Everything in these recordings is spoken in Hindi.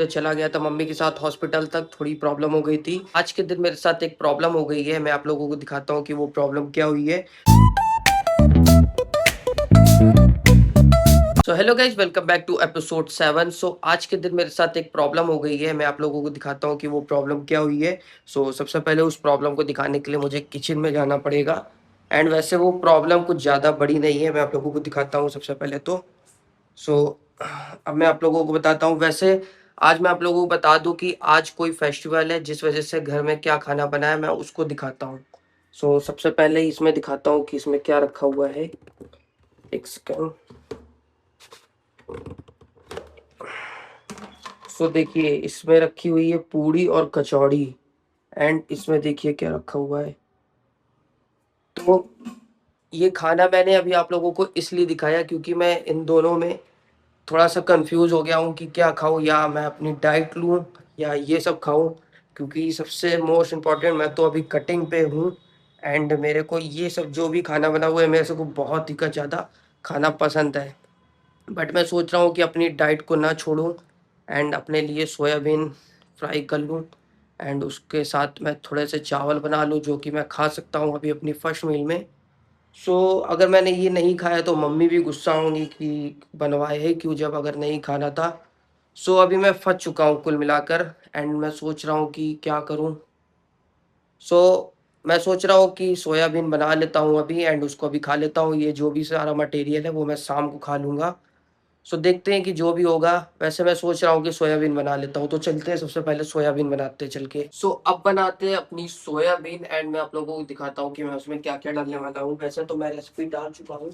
चला गया था मम्मी के साथ हॉस्पिटल तक, थोड़ी प्रॉब्लम हो गई थी। आज के दिन मेरे साथ एक प्रॉब्लम हो गई है, मैं आप लोगों को दिखाता हूँ कि वो प्रॉब्लम क्या हुई है। So hello guys, welcome back to episode 7। सो आज के दिन मेरे साथ एक प्रॉब्लम हो गई है, मैं आप लोगों को दिखाता हूँ कि वो प्रॉब्लम क्या हुई है। सबसे पहले उस प्रॉब्लम को दिखाने के लिए मुझे किचन में जाना पड़ेगा। एंड वैसे वो प्रॉब्लम कुछ ज़्यादा बड़ी नहीं है, मैं आप लोगों को दिखाता हूँ सबसे पहले तो। सो अब मैं आप लोगों को बताता हूँ। वैसे आज मैं आप लोगों को बता दूँ कि आज कोई फेस्टिवल है, जिस वजह से घर में क्या खाना बना है मैं उसको दिखाता हूँ। सबसे पहले इसमें दिखाता हूँ कि इसमें क्या रखा हुआ है। एक सेकेंड। देखिए, इसमें रखी हुई है पूड़ी और कचौड़ी। एंड इसमें देखिए क्या रखा हुआ है। तो ये खाना मैंने अभी आप लोगों को इसलिए दिखाया क्योंकि मैं इन दोनों में थोड़ा-सा कन्फ्यूज़ हो गया हूँ कि क्या खाऊँ, या मैं अपनी डाइट लूँ या ये सब खाऊँ? क्योंकि सबसे मोस्ट इम्पोर्टेंट, मैं तो अभी कटिंग पे हूँ। एंड मेरे को ये सब जो भी खाना बना हुआ है मेरे को बहुत ही का ज़्यादा खाना पसंद है। बट मैं सोच रहा हूँ कि अपनी डाइट को ना छोड़ूँ एंड अपने लिए सोयाबीन फ्राई कर लूँ। एंड उसके साथ मैं थोड़े से चावल बना लूँ जो कि मैं खा सकता हूँ अभी अपनी फर्स्ट मील में। अगर मैंने ये नहीं खाया तो मम्मी भी गुस्सा होंगी कि बनवाए है क्यों जब अगर नहीं खाना था। अभी मैं फँस चुका हूँ कुल मिलाकर। एंड मैं सोच रहा हूँ कि क्या करूँ? मैं सोच रहा हूँ कि सोयाबीन बना लेता हूँ अभी एंड उसको अभी खा लेता हूँ। ये जो भी सारा मटेरियल है वो मैं शाम को खा लूँगा। देखते हैं कि जो भी होगा। वैसे मैं सोच रहा हूँ कि सोयाबीन बना लेता हूँ, तो चलते हैं सबसे पहले सोयाबीन बनाते हैं चल के। अब बनाते हैं अपनी सोयाबीन एंड मैं आप लोगों को दिखाता हूँ कि मैं उसमें क्या-क्या डालने वाला हूँ। वैसे तो मैं रेसिपी डाल चुका हूँ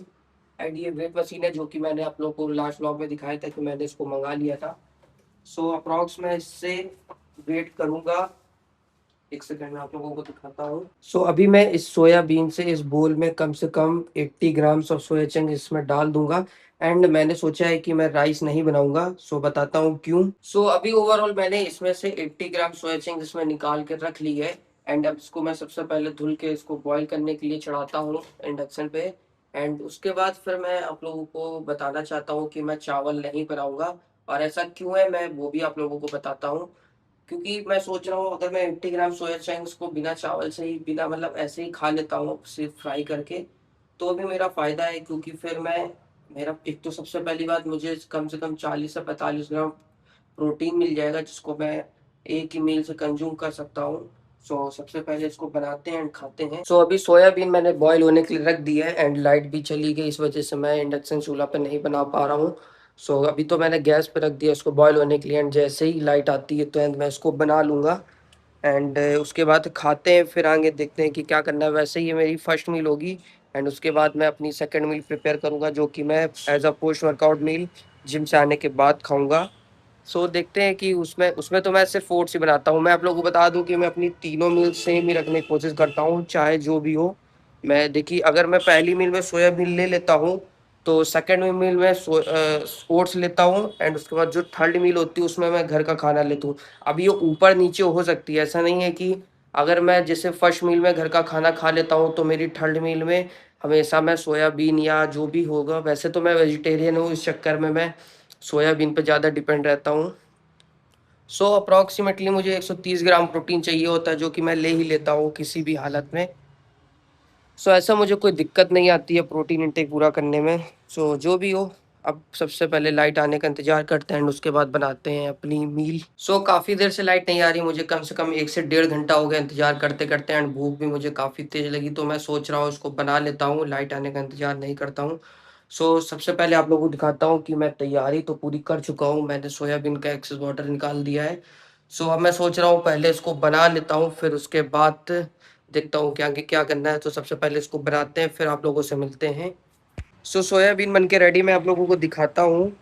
एंड ये वेट मशीन है जो कि मैंने आप लोगों को लास्ट व्लॉग में दिखाया था कि मैंने इसको मँगा लिया था। अप्रॉक्स मैं इससे वेट करूँगा। 1 सेकंड में आप लोगों को दिखाता हूँ। अभी मैं इस सोयाबीन से इस बोल में कम से कम 80 ग्राम्स ऑफ सोया चंक इसमें डाल दूँगा। एंड मैंने सोचा है कि मैं राइस नहीं बनाऊँगा, बताता हूँ क्यों। अभी ओवरऑल मैंने इसमें से 80 ग्राम सोया चंक इसमें निकाल के रख ली है। एंड अब इसको मैं सबसे पहले धुल के इसको बॉयल करने के लिए चढ़ाता हूँ इंडक्शन पे। एंड उसके बाद फिर मैं आप लोगों को बताना चाहता हूँ कि मैं चावल नहीं बनाऊँगा और ऐसा क्यों है मैं वो भी आप लोगों को बताता हूँ। क्योंकि मैं सोच रहा हूँ अगर मैं 80 ग्राम सोया चंक्स को बिना चावल से ही, बिना मतलब ऐसे ही खा लेता हूँ सिर्फ फ्राई करके, तो भी मेरा फ़ायदा है। क्योंकि फिर मैं मेरा एक तो सबसे पहली बात, मुझे कम से कम 40 से 45 ग्राम प्रोटीन मिल जाएगा जिसको मैं एक ही मील से कंज़्यूम कर सकता हूँ। सबसे पहले इसको बनाते हैं एंड खाते हैं। अभी सोयाबीन मैंने बॉयल होने के लिए रख दिया है एंड लाइट भी चली गई, इस वज़ह से मैं इंडक्शन चूल्हा पे नहीं बना पा रहा हूँ। अभी तो मैंने गैस पे रख दिया इसको बॉयल होने के लिए एंड जैसे ही लाइट आती है तो एंड मैं इसको बना लूँगा। एंड उसके बाद खाते हैं, फिर आगे देखते हैं कि क्या करना है। वैसे ये मेरी फर्स्ट मील होगी एंड उसके बाद मैं अपनी सेकंड मील प्रिपेयर करूँगा जो कि मैं as a post workout meal gym से आने के बाद खाऊँगा। देखते हैं कि उसमें उसमें तो मैं सिर्फ़ ओट्स ही बनाता हूँ। मैं आप लोगों को बता दूँ कि मैं अपनी तीनों मील सेम ही रखने की कोशिश करता हूँ, चाहे जो भी हो। मैं देखिए, अगर मैं पहली मील में सोयाबीन ले लेता हूँ, तो सेकंड में मील में ओट्स लेता हूँ एंड उसके बाद जो थर्ड मील होती है उसमें मैं घर का खाना लेता हूँ। अब ये ऊपर-नीचे हो सकती है, ऐसा नहीं है कि अगर मैं जैसे फर्स्ट मील में घर का खाना खा लेता हूँ, तो मेरी थर्ड मील में हमेशा मैं सोयाबीन या जो भी होगा। वैसे तो मैं वेजिटेरियन हूँ, इस चक्कर में मैं सोयाबीन पे ज़्यादा डिपेंड रहता हूँ। अप्रॉक्सिमेटली मुझे 130 ग्राम प्रोटीन चाहिए होता है जो कि मैं ले ही लेता हूँ किसी भी हालत में। ऐसा मुझे कोई दिक्कत नहीं आती है प्रोटीन इनटेक पूरा करने में। जो भी हो, अब सबसे पहले लाइट आने का इंतज़ार करते हैं एंड उसके बाद बनाते हैं अपनी मील। काफ़ी देर से लाइट नहीं आ रही, मुझे कम से कम 1 से डेढ़ घंटा हो गया इंतज़ार करते-करते एंड भूख भी मुझे काफ़ी तेज़ लगी, तो मैं सोच रहा हूँ इसको बना लेता हूँ, लाइट आने का इंतज़ार नहीं करता हूँ। सबसे पहले आप लोगों को दिखाता हूँ कि मैं तैयारी तो पूरी कर चुका हूँ, मैंने सोयाबीन का एक्सेस वाटर निकाल दिया है। अब मैं सोच रहा हूँ पहले इसको बना लेता हूँ, फिर उसके बाद देखता हूँ कि आगे क्या करना है। सबसे पहले इसको बनाते हैं, फिर आप लोगों से मिलते हैं। सोयाबीन बन के रेडी, मैं आप लोगों को दिखाता हूँ।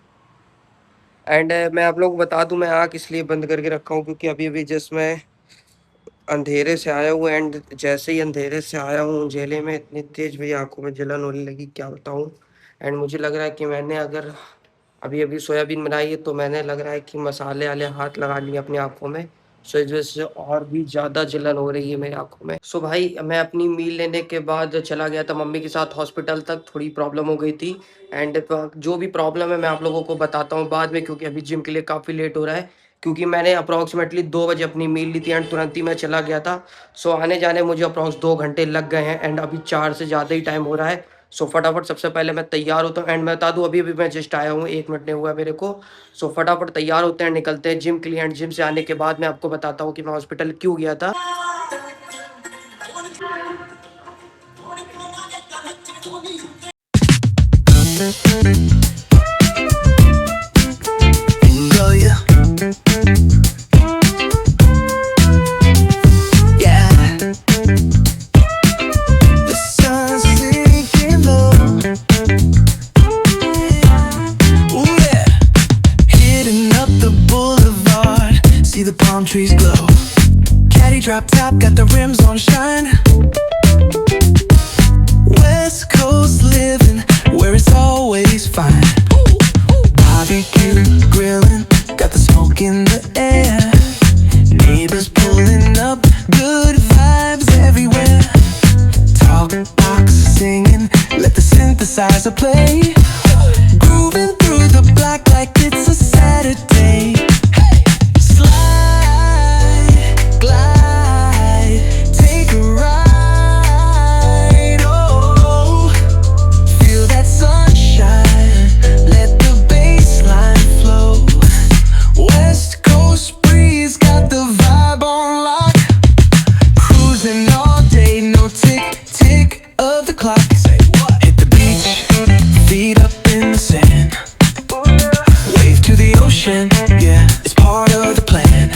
एंड मैं आप लोगों को बता दूँ, मैं आँख इसलिए बंद करके रखा हूँ क्योंकि अभी-अभी जस्ट मैं अंधेरे से आया हूँ एंड जैसे ही अंधेरे से आया हूँ, उंधेले में इतनी तेज़ मेरी आँखों में जलन होने लगी, क्या बताऊँ। एंड मुझे लग रहा है कि मैंने अगर अभी-अभी सोयाबीन बनाई है, तो मैंने लग रहा है कि मसाले वाले हाथ लगा लिए अपनी आँखों में। इस वजह से और भी ज़्यादा जलन हो रही है मेरी आँखों में। भाई, मैं अपनी मील लेने के बाद चला गया था मम्मी के साथ हॉस्पिटल तक, थोड़ी प्रॉब्लम हो गई थी। एंड प जो भी प्रॉब्लम है मैं आप लोगों को बताता हूँ बाद में, क्योंकि अभी जिम के लिए काफ़ी लेट हो रहा है। क्योंकि मैंने अप्रॉक्सिमेटली 2 बजे अपनी मील ली थी एंड तुरंत ही मैं चला गया था। सो आने-जाने मुझे अप्रॉक्स 2 घंटे लग गए हैं एंड अभी 4 से ज़्यादा ही टाइम हो रहा है। सो फटाफट सबसे पहले मैं तैयार होता हूँ एंड मैं बता दूँ अभी-अभी मैं जस्ट आया हूँ, 1 मिनट नहीं हुआ है मेरे को। सो फटाफट तैयार होते हैं, निकलते हैं जिम के लिए एंड जिम से आने के बाद मैं आपको बताता हूँ कि मैं हॉस्पिटल क्यों गया था। Go, yeah. Yeah. The sun's sinking low. Ooh, yeah. Hitting up the boulevard. See the palm trees glow. Caddy drop top, got the rims on shine. West Coast living, where it's always fine. Barbecue, grilling, got the smoke in the air. Neighbors pulling up, good vibes everywhere. Talk box singing, let the synthesizer play. Grooving through the block like it's a Saturday. Slide, glide, take a ride. Oh, feel that sunshine, let the bassline flow. West Coast breeze got the vibe on lock. Cruising all day, no tick tick of the clock. Say what? Hit the beach, feet up in the sand. Wave to the ocean, yeah, it's part of the plan.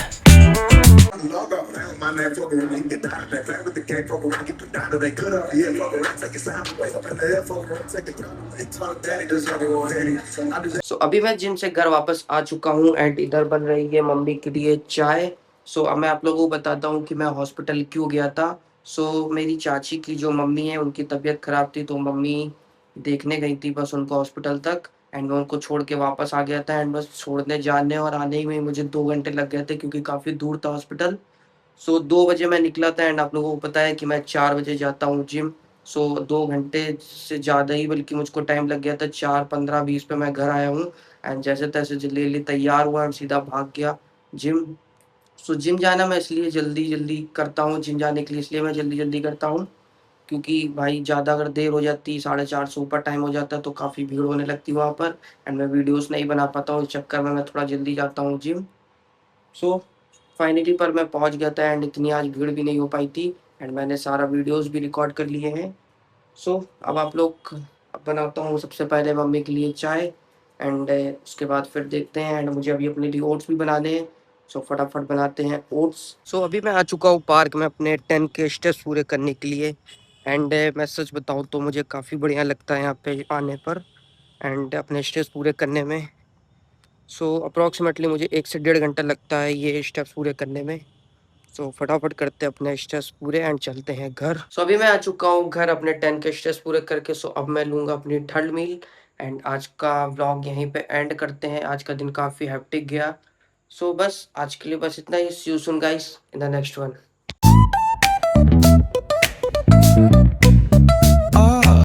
Log off, my name fucking when you get down there. Back with the gang, fuck around, get down to they could have. Yeah, fuck around, take your sound away. Up in the air, fuck around, take the ground away. Talk daddy, just fucking go daddy. I just सो अभी मैं जिम से घर वापस आ चुका हूँ एंड इधर बन रही है मम्मी के लिए चाय। सो अब मैं आप लोगों को बताता हूँ कि मैं हॉस्पिटल क्यों गया था। सो मेरी चाची की जो मम्मी है उनकी तबीयत ख़राब थी तो मम्मी देखने गई थी बस उनको हॉस्पिटल तक एंड मैं उनको छोड़ के वापस आ गया था एंड बस छोड़ने जाने और आने ही में मुझे 2 घंटे लग गए थे क्योंकि काफ़ी दूर था हॉस्पिटल। सो 2 बजे मैं निकला था एंड आप लोगों को पता है कि मैं 4 बजे जाता हूँ जिम। सो 2 घंटे से ज़्यादा ही बल्कि मुझको टाइम लग गया था, 4:15-20 पे मैं घर आया हूँ एंड जैसे-तैसे जल्दी-जल्दी तैयार हुआ एंड सीधा भाग गया जिम। सो जिम जाना मैं इसलिए जल्दी-जल्दी करता हूँ, जिम जाने के लिए इसलिए मैं जल्दी-जल्दी करता हूँ, क्योंकि भाई ज़्यादा अगर देर हो जाती, 4:30 से ऊपर टाइम हो जाता है तो काफ़ी भीड़ होने लगती है वहाँ पर एंड मैं वीडियोज़ नहीं बना पाता हूँ, इस चक्कर में मैं थोड़ा जल्दी जाता हूँ जिम। सो फाइनली पर मैं पहुंच गया था एंड इतनी आज भीड़ भी नहीं हो पाई थी एंड मैंने सारा वीडियोस भी रिकॉर्ड कर लिए हैं। सो अब आप लोग अब बनाता हूँ सबसे पहले मम्मी के लिए चाय एंड उसके बाद फिर देखते हैं एंड मुझे अभी अपने लिए ओट्स भी बनाने हैं। सो फटाफट बनाते हैं ओट्स। सो अभी मैं आ चुका हूँ पार्क में अपने 10 के स्टेप्स पूरे करने के लिए एंड मैं सच बताऊँ तो मुझे काफ़ी बढ़िया लगता है यहाँ पे आने पर एंड अपने स्टेप्स पूरे करने में। सो अप्रॉक्सीमेटली मुझे 1 से डेढ़ घंटा लगता है ये स्टेप्स पूरे करने में। सो फटाफट करते हैं अपने स्टेप्स पूरे एंड चलते हैं घर। सो अभी मैं आ चुका हूँ घर अपने 10 के स्टेप्स पूरे करके। सो अब मैं लूँगा अपनी थर्ड मील एंड आज का व्लॉग यहीं पे एंड करते हैं। आज का दिन काफ़ी हेक्टिक गया। सो बस आज के लिए बस इतना ही। See you soon guys in the next one.